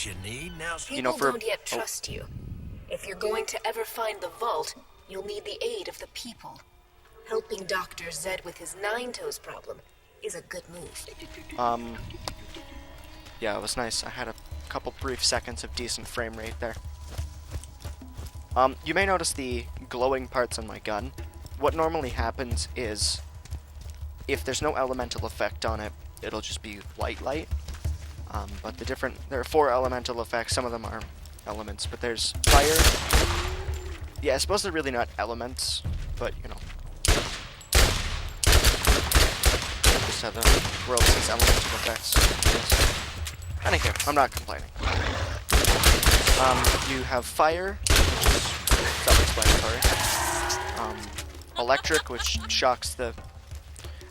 what you need now. People don't yet trust you. If you're going to ever find the vault, you'll need the aid of the people. Helping Dr. Zed with his nine-toes problem is a good move. Yeah, it was nice. I had a couple brief seconds of decent frame rate there. You may notice the glowing parts on my gun. What normally happens is, if there's no elemental effect on it, it'll just be white light. But there are 4 elemental effects. Some of them are elements, but there's fire. Yeah, I suppose they're really not elements, but you know. Just have the world sees elemental effects. Yes. Anywho, I'm not complaining. You have fire, which is self-explanatory. Electric, which shocks the...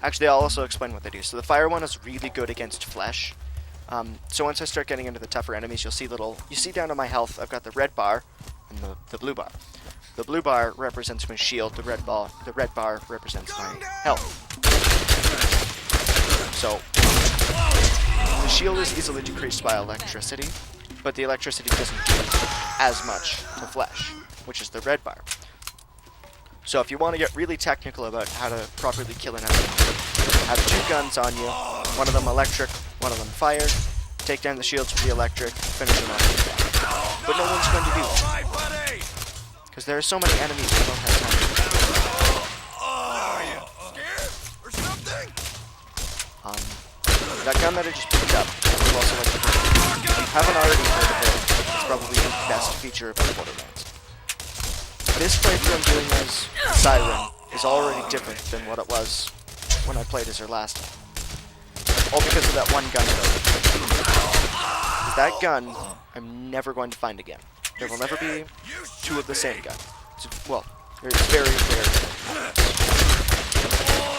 Actually, I'll also explain what they do. So the fire one is really good against flesh. So once I start getting into the tougher enemies, you'll see you see down to my health, I've got the red bar and the blue bar. The blue bar represents my shield, the red bar represents my health. So, the shield is easily decreased by electricity, but the electricity doesn't do as much to flesh, which is the red bar. So if you want to get really technical about how to properly kill an enemy, have 2 guns on you, one of them electric, one of them fire, take down the shields with the electric, finish them off. But no one's going to do that. Because there are so many enemies who don't have time. Are you scared or something? That gun that I just picked up, I would also like to bring. If you haven't already heard of it, it's probably the best feature about Borderlands. This playthrough I'm doing as Siren is already different than what it was when I played as her last time. All because of that one gun though. That gun, I'm never going to find again. There will never be 2 of the same gun. Well, it's very rare.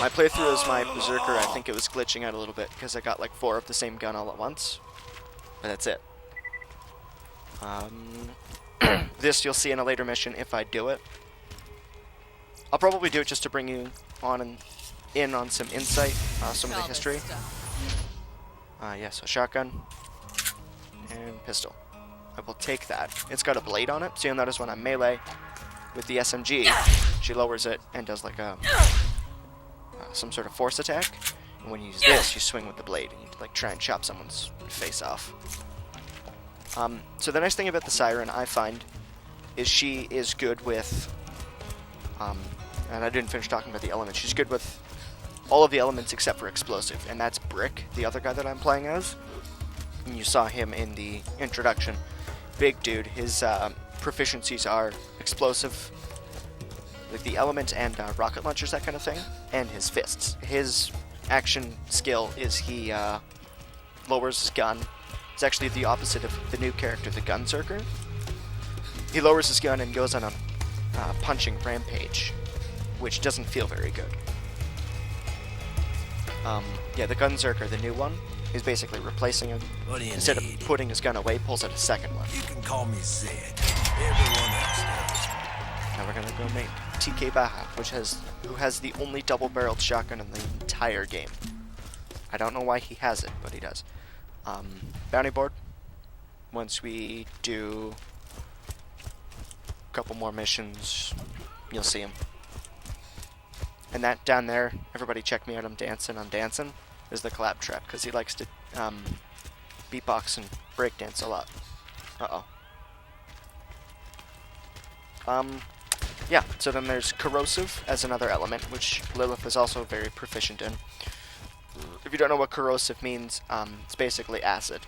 My playthrough as my Berserker, I think it was glitching out a little bit because I got like 4 of the same gun all at once. But that's it. This you'll see in a later mission if I do it. I'll probably do it just to bring you on in on some insight, some of the history. Yeah, so shotgun and pistol. I will take that. It's got a blade on it, so you'll notice when I'm melee with the SMG, she lowers it and does like a some sort of force attack. And when you use this, you swing with the blade and you like try and chop someone's face off. So the nice thing about the Siren, I find, is she is good with, and I didn't finish talking about the elements, she's good with all of the elements except for explosive, and that's Brick, the other guy that I'm playing as. And you saw him in the introduction. Big dude, his proficiencies are explosive, like the element and rocket launchers, that kind of thing, and his fists. His action skill is he lowers his gun. It's actually the opposite of the new character, the Gunzerker. He lowers his gun and goes on a punching rampage, which doesn't feel very good. Yeah, the Gunzerker, the new one, is basically replacing him. What do you Instead need? of putting his gun away, pulls out a second one. You can call me Zed. Everyone else does. Now we're gonna go make TK Baja, who has the only double-barreled shotgun in the entire game. I don't know why he has it, but he does. Bounty board. Once we do a couple more missions, you'll see him. And that down there, everybody check me out, I'm dancing, is the clap trap, because he likes to beatbox and breakdance a lot. Uh-oh. Yeah, so then there's corrosive as another element, which Lilith is also very proficient in. If you don't know what corrosive means, it's basically acid.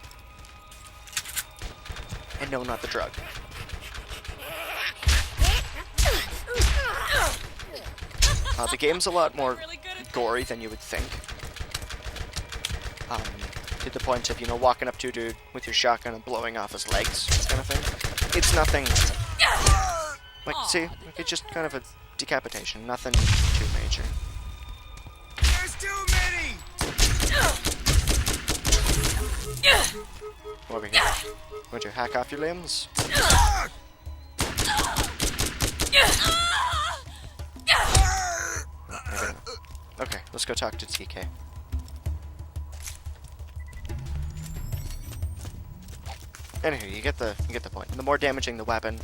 And no, not the drug. The game's a lot more gory than you would think. To the point of, you know, walking up to a dude with your shotgun and blowing off his legs, kind of thing. It's nothing... Like, see? Like, it's just kind of a decapitation. Nothing too major. There's too many! Over here. Would you hack off your limbs? Okay, let's go talk to TK. Anywho, you get the point. The more damaging the weapon,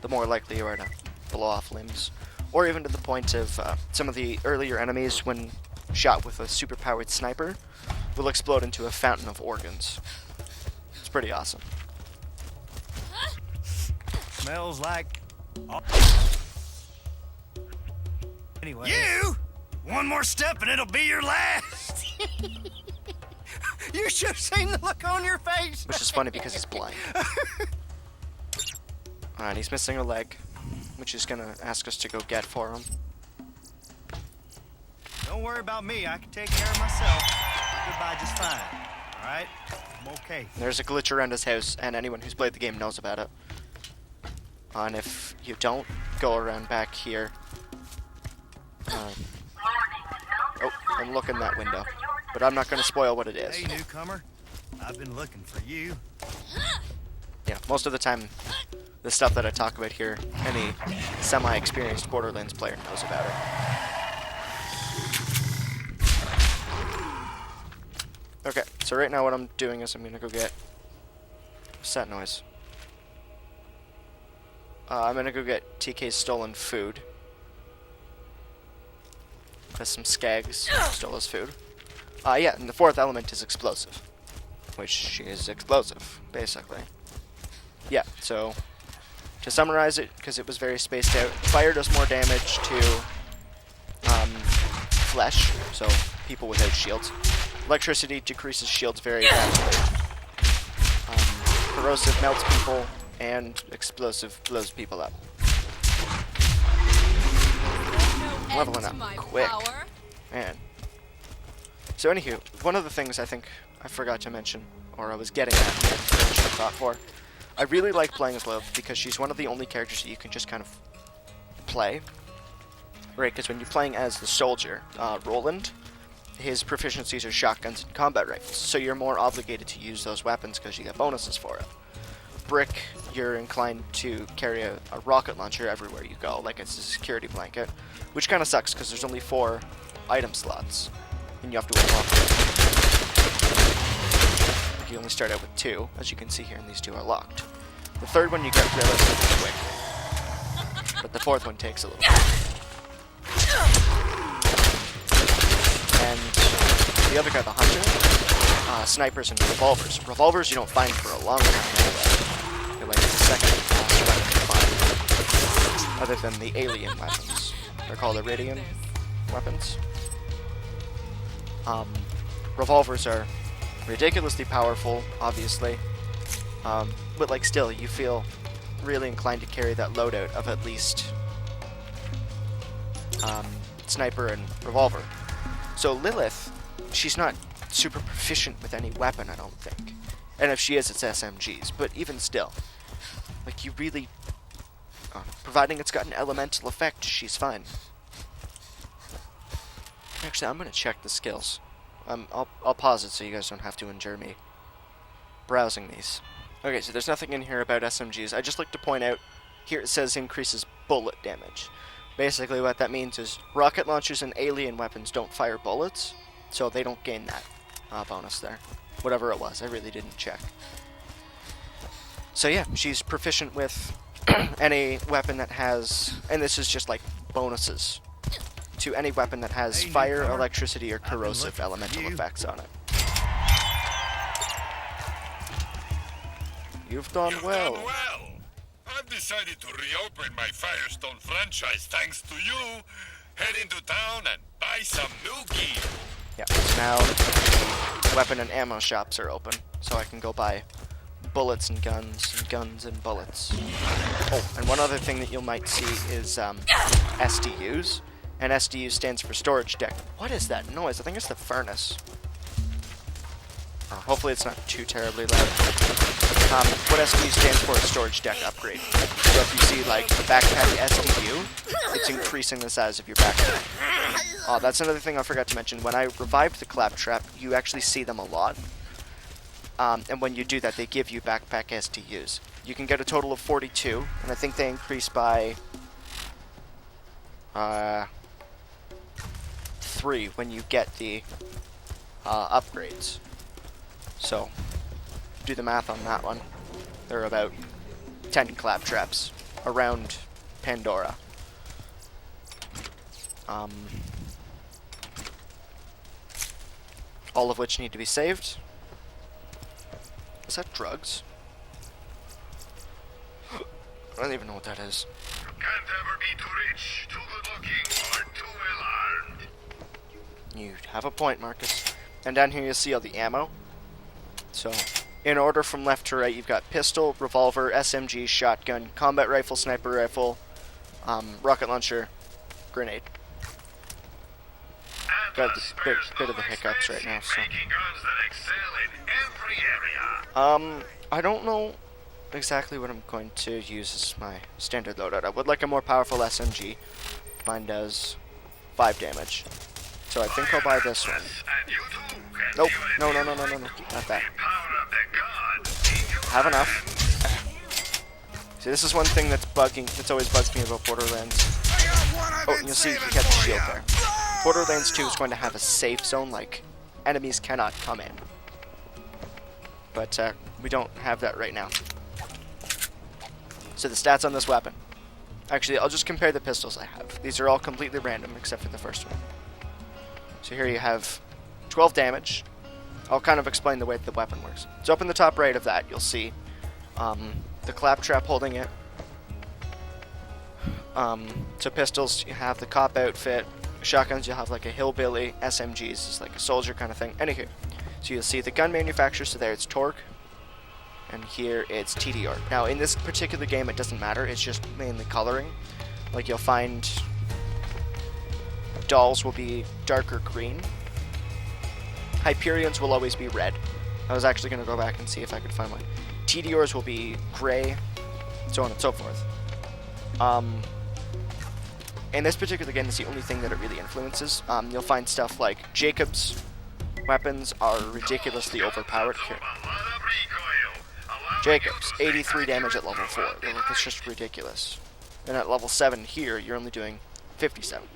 the more likely you are to blow off limbs, or even to the point of some of the earlier enemies, when shot with a super-powered sniper, will explode into a fountain of organs. It's pretty awesome. Smells like... Anyway. You? One more step and it'll be your last. You should have seen the look on your face. Which is funny because he's blind. Alright, he's missing a leg, which he's gonna ask us to go get for him. Don't worry about me. I can take care of myself. Goodbye just fine. All right? I'm okay. There's a glitch around his house, and anyone who's played the game knows about it. And if you don't, go around back here. Oh, I'm looking that window. But I'm not going to spoil what it is. Hey, newcomer. I've been looking for you. Yeah, most of the time, the stuff that I talk about here, any semi-experienced Borderlands player knows about it. Okay, so right now what I'm doing is I'm going to go get... What's that noise? I'm going to go get TK's stolen food. Because some skags stole his food. Yeah, and the fourth element is explosive. Which is explosive, basically. Yeah, so... To summarize it, because it was very spaced out, fire does more damage to flesh, so people without shields. Electricity decreases shields very rapidly. Corrosive melts people, and explosive blows people up. Leveling up quick. Man. So anywho, one of the things I think I forgot to mention, or I was getting at, I thought for, I really like playing as Lilith because she's one of the only characters that you can just kind of play. Right, because when you're playing as the soldier, Roland, his proficiencies are shotguns and combat rifles, so you're more obligated to use those weapons because you get bonuses for it. Brick, you're inclined to carry a rocket launcher everywhere you go, like it's a security blanket, which kind of sucks because there's only 4 item slots, and you have to unlock them. You only start out with 2, as you can see here, and these 2 are locked. The third one you get relatively quick, but the fourth one takes a little bit. And the other guy, the hunter, snipers and revolvers. Revolvers you don't find for a long time anyway. They're like the second weapon you find, other than the alien weapons. They're called Iridian weapons. Revolvers are ridiculously powerful, obviously, but like still, you feel really inclined to carry that loadout of at least sniper and revolver. So Lilith, she's not super proficient with any weapon, I don't think. And if she is, it's SMGs. But even still, like you really, providing it's got an elemental effect, she's fine. Actually, I'm gonna check the skills. I'll pause it so you guys don't have to endure me browsing these. Okay, so there's nothing in here about SMGs. I just like to point out, here it says increases bullet damage. Basically what that means is rocket launchers and alien weapons don't fire bullets, so they don't gain that bonus there. Whatever it was, I really didn't check. So yeah, she's proficient with any weapon that has, and this is just like bonuses, to any weapon that has fire, electricity, or corrosive elemental effects on it. You've done well. I've decided to reopen my Firestone franchise thanks to you. Head into town and buy some new gear. Yeah, so now weapon and ammo shops are open, so I can go buy bullets and guns and bullets. Oh, and one other thing that you might see is SDUs, and SDU stands for storage deck. What is that noise? I think it's the furnace. Hopefully it's not too terribly loud. What SDU stands for is storage deck upgrade. So if you see like the backpack SDU, it's increasing the size of your backpack. Oh, that's another thing I forgot to mention. When I revived the claptrap, you actually see them a lot. And when you do that, they give you backpack SDUs. You can get a total of 42, and I think they increase by 3 when you get the upgrades. So, do the math on that one. There are about 10 claptraps around Pandora. All of which need to be saved. Is that drugs? I don't even know what that is. You can't ever be too rich, too good-looking, or too well-armed. You have a point, Marcus. And down here you'll see all the ammo. So, in order from left to right, you've got pistol, revolver, SMG, shotgun, combat rifle, sniper rifle, rocket launcher, grenade. Got a bit of the hiccups right now, so. I don't know exactly what I'm going to use as my standard loadout. I would like a more powerful SMG. Mine does 5 damage. So I think I'll buy this one. Nope. No. Not that. Have enough. See, this is one thing that's always bugged me about Borderlands. Oh, and you'll see you can catch the shield there. Borderlands 2 is going to have a safe zone, like, enemies cannot come in. But, we don't have that right now. So the stats on this weapon. Actually, I'll just compare the pistols I have. These are all completely random, except for the first one. So here you have 12 damage. I'll kind of explain the way the weapon works. So up in the top right of that, you'll see the claptrap holding it. So pistols, you have the cop outfit. Shotguns, you'll have like a hillbilly. SMGs is like a soldier kind of thing. Anywho, so you'll see the gun manufacturer, so there it's torque. And here it's TDR. Now in this particular game it doesn't matter, it's just mainly coloring. Like you'll find dolls will be darker green. Hyperions will always be red. I was actually going to go back and see if I could find one. TDRs will be gray, so on and so forth. In this particular game, it's the only thing that it really influences. You'll find stuff like Jacob's weapons are ridiculously overpowered. Here. Jacob's, 83 damage at level 4. It's just ridiculous. And at level 7 here, you're only doing 57.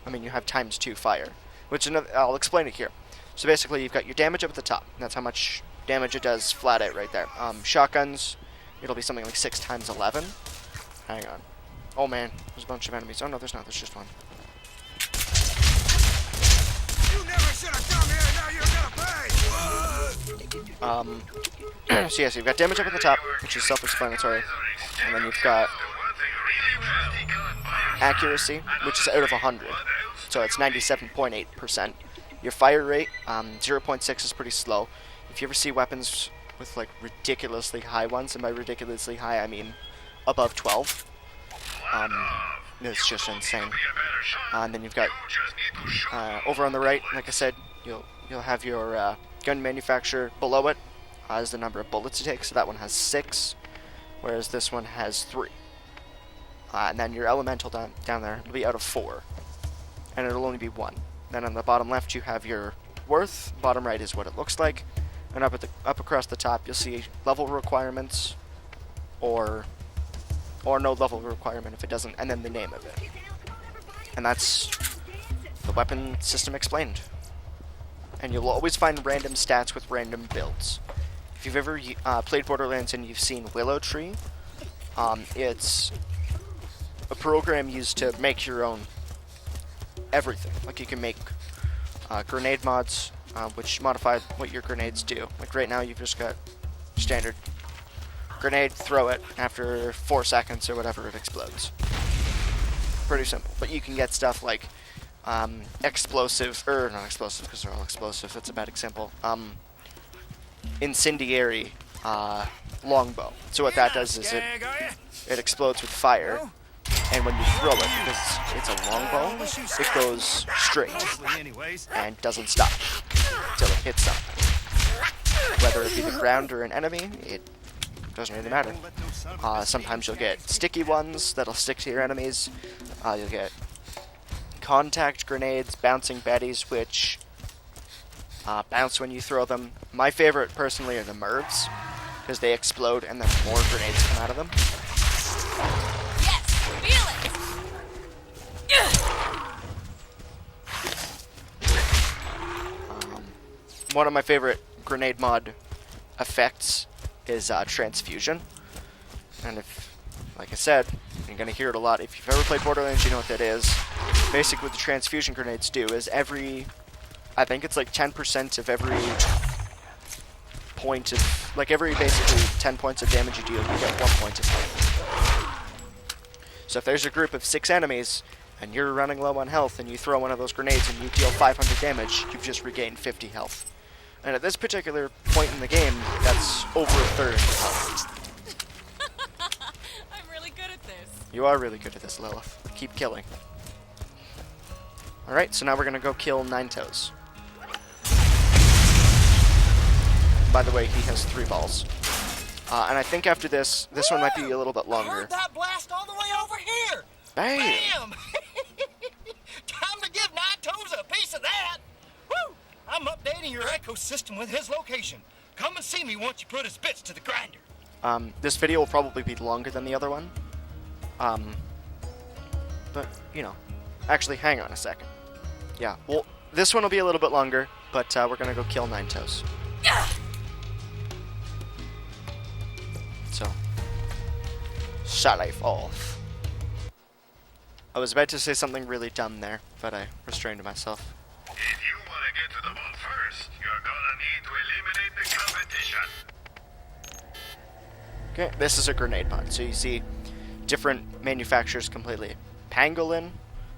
I mean, you have ×2 fire. Which, I'll explain it here. So basically, you've got your damage up at the top. That's how much damage it does flat out right there. Shotguns, it'll be something like 6 times 11. Hang on. Oh man, there's a bunch of enemies. Oh no, there's not. There's just one. You never should have come here. Now you're gonna pay. So yeah, so you've got damage up at the top, which is self-explanatory, and then you've got accuracy, which is out of 100, so it's 97.8%. Your fire rate, 0.6 is pretty slow. If you ever see weapons with like ridiculously high ones, and by ridiculously high I mean above 12. It's just insane. And then you've got over on the right, like I said, you'll have your gun manufacturer. Below it is the number of bullets it takes. So that one has 6, whereas this one has 3. And then your elemental down there will be out of 4, and it'll only be 1. Then on the bottom left you have your worth. Bottom right is what it looks like, and up across the top you'll see level requirements, or no level requirement if it doesn't, and then the name of it. And that's the weapon system explained. And you'll always find random stats with random builds. If you've ever played Borderlands and you've seen Willow Tree, it's a program used to make your own everything. Like you can make grenade mods, which modify what your grenades do. Like right now you've just got standard grenade, throw it, after 4 seconds or whatever it explodes. Pretty simple. But you can get stuff like explosive, not explosive because they're all explosive, that's a bad example. Incendiary longbow. So what that does is it explodes with fire, and when you throw it, because it's a longbow, it goes straight and doesn't stop until it hits something. Whether it be the ground or an enemy, it doesn't really matter. Sometimes you'll get sticky ones that'll stick to your enemies. You'll get contact grenades, bouncing betties, which bounce when you throw them. My favorite, personally, are the MIRVs, because they explode and then more grenades come out of them. Yes, feel it. One of my favorite grenade mod effects is transfusion, And if, like I said, you're going to hear it a lot. If you've ever played Borderlands, you know what that is. Basically, what the transfusion grenades do is I think it's like 10% of every point of, like every basically 10 points of damage you deal, you get 1 point of health. So if there's a group of 6 enemies, and you're running low on health, and you throw one of those grenades and you deal 500 damage, you've just regained 50 health. And at this particular point in the game, that's over a third of health. I'm really good at this. You are really good at this, Lilith. Keep killing. Alright, so now we're gonna go kill Nine Toes. By the way, he has 3 balls. And I think after this one might be a little bit longer. I heard that blast all the way over here. Bam! Bam! Time to give Nine Toes a piece of that. Woo! I'm updating your ecosystem with his location. Come and see me once you put his bits to the grinder. This video will probably be longer than the other one. But, you know. Actually, hang on a second. Yeah, well, this one will be a little bit longer, but we're gonna go kill Nine Toes. So, shut life off. I was about to say something really dumb there, but I restrained myself. If you want to get to the vault first, you're gonna need to eliminate the competition. Okay, this is a grenade pod. So you see different manufacturers completely. Pangolin,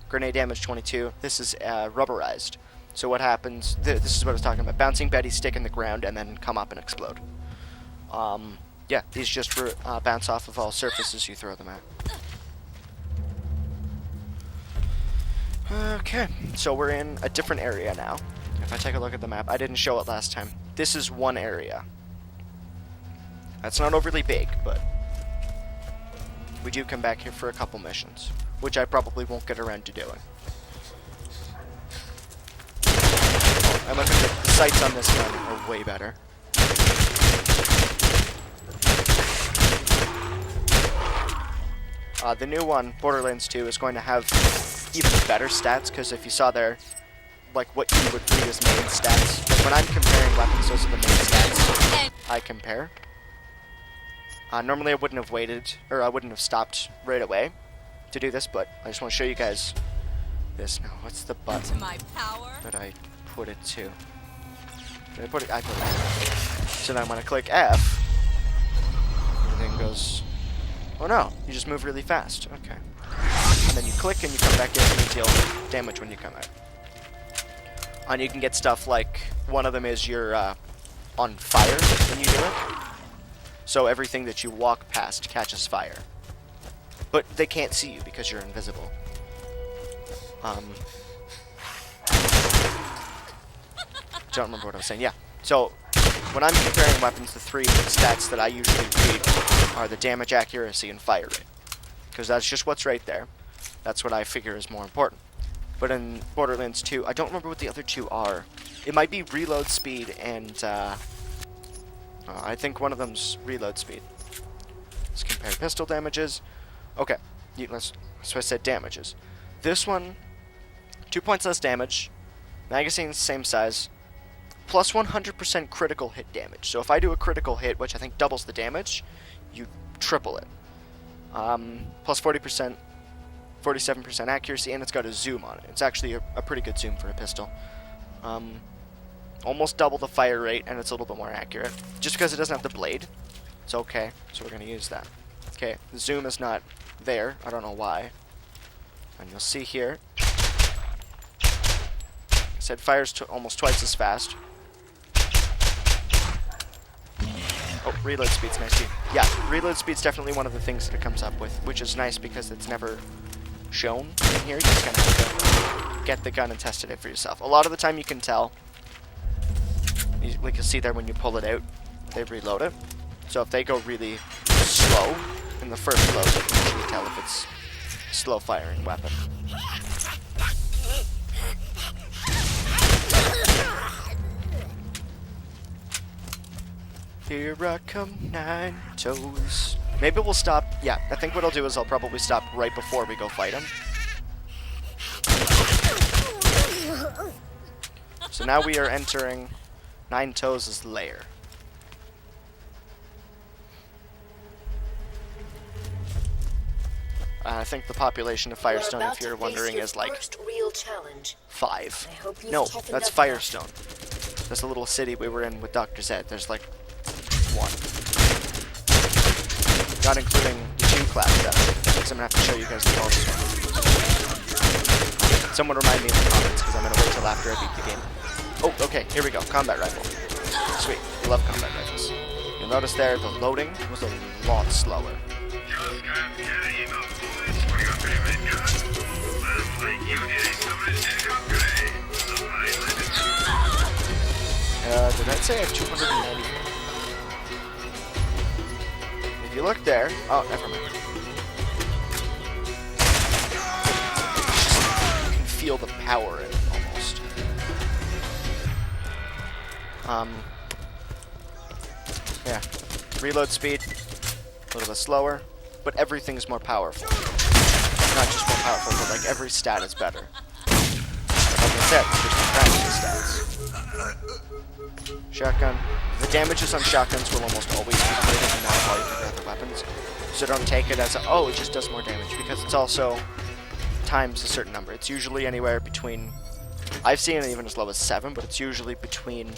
grenade damage 22. This is rubberized. So what happens, this is what I was talking about. Bouncing Betties stick in the ground and then come up and explode. Yeah, these just bounce off of all surfaces you throw them at. Okay, so we're in a different area now. If I take a look at the map, I didn't show it last time. This is one area. That's not overly big, but we do come back here for a couple missions, which I probably won't get around to doing. I look at the sights on this gun are way better. The new one, Borderlands 2, is going to have even better stats, because if you saw there, like what you would read as main stats, like when I'm comparing weapons, those are the main stats I compare. Normally I wouldn't have waited, or I wouldn't have stopped right away to do this, but I just want to show you guys this now. What's the button To my power. that I put it to? Did I put it? I put it to. So then when I click F, everything goes, oh no, you just move really fast. Okay. And then you click and you come back in and you deal damage when you come out. And you can get stuff like, one of them is you're on fire when you do it. So everything that you walk past catches fire. But they can't see you because you're invisible. Don't remember what I was saying. Yeah. So when I'm comparing weapons, the 3 stats that I usually read are the damage accuracy and fire rate. Because that's just what's right there. That's what I figure is more important. But in Borderlands 2, I don't remember what the other 2 are. It might be reload speed and, I think one of them's reload speed. Let's compare pistol damages. Okay, so I said damages. This one, 2 points less damage, magazine's same size, plus 100% critical hit damage. So if I do a critical hit, which I think doubles the damage, you triple it. Plus 40%, 47% accuracy, and it's got a zoom on it. It's actually a pretty good zoom for a pistol. Almost double the fire rate, and it's a little bit more accurate. Just because it doesn't have the blade, it's okay, so we're going to use that. Okay, the zoom is not there. I don't know why. And you'll see here, I said fires almost twice as fast. Oh, reload speed's nice too. Yeah, reload speed's definitely one of the things that it comes up with, which is nice because it's never shown in here. You just kind of have to get the gun and test it for yourself. A lot of the time you can tell. Like you'll see there when you pull it out, they reload it. So if they go really slow in the first load, you can usually tell if it's a slow firing weapon. Here I come, Nine Toes. Maybe we'll stop. Yeah, I think what I'll do is I'll probably stop right before we go fight him. So now we are entering Nine Toes' lair. I think the population of Firestone, if you're wondering, is like first real challenge. 5. I hope you've No, toughened that's up Firestone. That's the little city we were in with Dr. Zed. There's like 1. Not including the 2 class stuff. Because I'm going to have to show you guys the bonus one. Someone remind me in the comments, because I'm going to wait till after I beat the game. Oh, okay, here we go. Combat rifle. Sweet. We love combat rifles. You'll notice there, the loading was a lot slower. Did I say I have 290? If you look there... Oh, never mind. You can feel the power in it, almost. Yeah. Reload speed, a little bit slower, but everything's more powerful. Not just more powerful, but like every stat is better. Like I said, there's different stats. Shotgun. The damages on shotguns will almost always be greater than that of all your other weapons. So don't take it as a, oh, it just does more damage, because it's also times a certain number. It's usually anywhere between, I've seen it even as low as 7, but it's usually between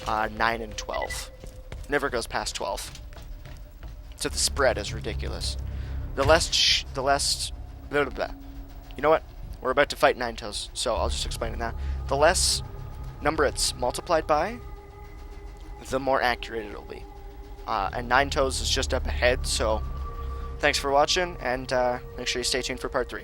9 and 12. Never goes past 12. So the spread is ridiculous. The less blah, blah, blah. You know what? We're about to fight Nine Toes, so I'll just explain it now. The less number it's multiplied by, the more accurate it'll be. And Nine Toes is just up ahead, so thanks for watching, and make sure you stay tuned for part 3.